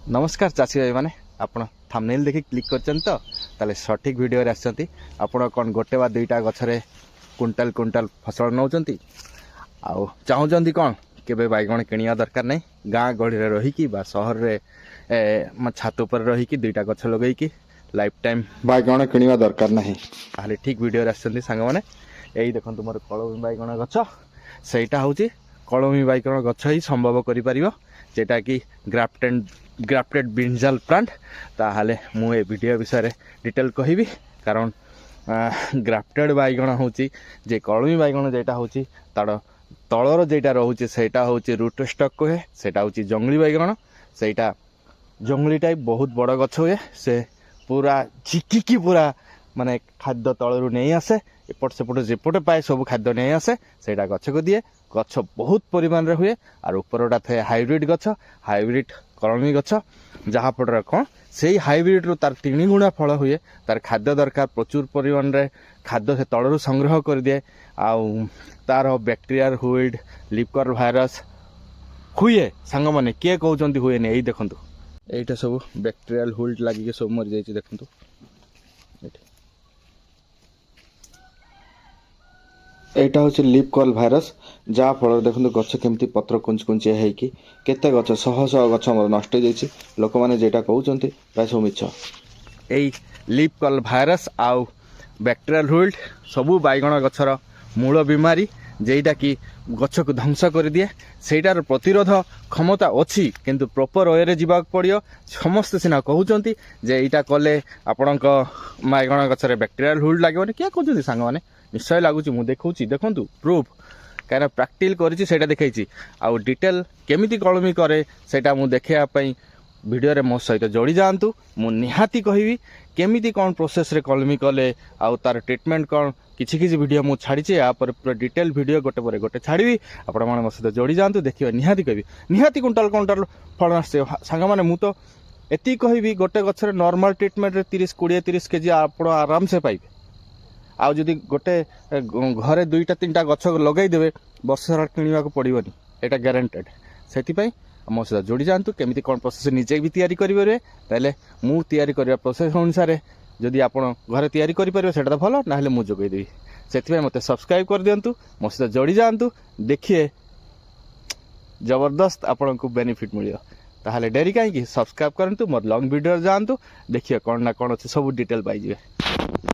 नमस्कार चाषी भाई मैंने आप थंबनेल देखि क्लिक कर सठिक वीडियो रे आछंती आपण कौन गोटे बा दुईटा गछरे कुंटाल कुंटाल फसल नौचंती आउ चाहूचंती कौन केबे बैगण किनिया दरकार नहीं गाँ गहली रे रही बा सहर रे छात उपर रही दुईटा गछ लगेकी लाइफ टाइम बैगण किनिया दरकार नहीं ताले ठीक वीडियो रे आछंती सांग माने एई देखंतु मोर कलमी बैगण गछ सेटा होची कलमी बैगण गछ ही संभव करि परिबो जेटा कि ग्राफ्टेड ब्रिंजाल प्लांट ताहले मु ए वीडियो विषय डिटेल कहबी कारण ग्राफ्टेड बैगण होची जे कलमी बैगण जेटा होची तार तलर जेटा रोचे सेटा होची रूट स्टॉक कहे सेटा होची जंगली बैगण सेटा जंगली टाइप बहुत बड़ गछ हुए से पूरा झिकिकी पूरा माने खाद्य तलरू नहीं आसे एपट सेपट जेपटे पाए सब खाद्य नहीं आसे सेटा गछ को दिए गछ बहुत परिमाण रे हुए और ऊपरटा थे हाइब्रिड गछ हाइब्रिड कलमी गछ जहाँ फटर कौन से हाइब्रिड रू तार 3 गुणा फल हुए तार खाद्य दरकार प्रचुर परिमाण रे खाद्य से तलरू संग्रह कर दिए आउ तार बैक्टेरिया हुइड लीफ कर्ल भाइरस हुए सांग मैंने किए कहते हुए नहीं देखु यहीटा सब बैक्टेरियल हुइड लगिक सब मरी जाइए देखु एटा हूँ लीफ कर्ल भाइरस जहाँ फल देखो गछ केमती पत्र कुंच कुंचिया होगी केते गछ शह शह गछ मोर नष्ट हो लोक मैंने जेटा कहते प्राय सब मिछ यही लीफ कर्ल भाइरस आउ बैक्टेरियल हुइड सबू बैगण गछर मूल बीमारी जेटा कि गछ को ध्वंस कर दिए सेटार प्रतिरोध क्षमता अच्छी किंतु प्रॉपर वे रे जीवा पड़ियो समस्त सिना कहते जे एटा कले आपण बैगण गछरे बैक्टेरियल हुइड लागोनी क्या कहते सांग मैंने निश्चय लगुच मुझे देखी देखु प्रूफ कहीं प्रैक्टिकल कर देखी आउ डिटेल केमिति कलमी करे सेटा मु देखापी वीडियो रे मो सहित जोड़ी जातु मु निहाती कहबी केमिति कौन प्रोसेस रे कलमी कले आउ तार ट्रीटमेंट कौन किछि किछि वीडियो मु छाड़ी या पर पूरा डिटेल वीडियो गोटे पर गोटे छाड़ी आपण माने मो सहित जोड़ी जातु देखिए निहाती कहबी निहाती कुंटाल कुंटाल फल आसे सांग माने मु तो एति कहबी गोटे गछरे नॉर्मल ट्रीटमेंट रे 30 केजी आपण आराम से पाइबे आउ जदि गोटे घरे 2-3टा गछ लगेदेवे वर्ष सारा किणवा को पड़ोनी यहाँ ग्यारंटेड से मो सहित जोड़ी जातु केमी कौन प्रोसेस निजे भी तैयारी करेंगे ताले मु तैयारी करने प्रोसेस अनुसार जदि आप घरे तैयारी करेंगे सेटा तो भल ना मुझे जोगेदेवी से मत सब्सक्राइब कर दिंतु मो सहित जोड़ी जातु देखिए जबरदस्त आपन को बेनिफिट मिल ताहले डेरी कहीं सब्सक्राइब करंतु मोर लॉन्ग वीडियो जातु देखिए कौन ना कौन अच्छे सब डिटेल पाइबे।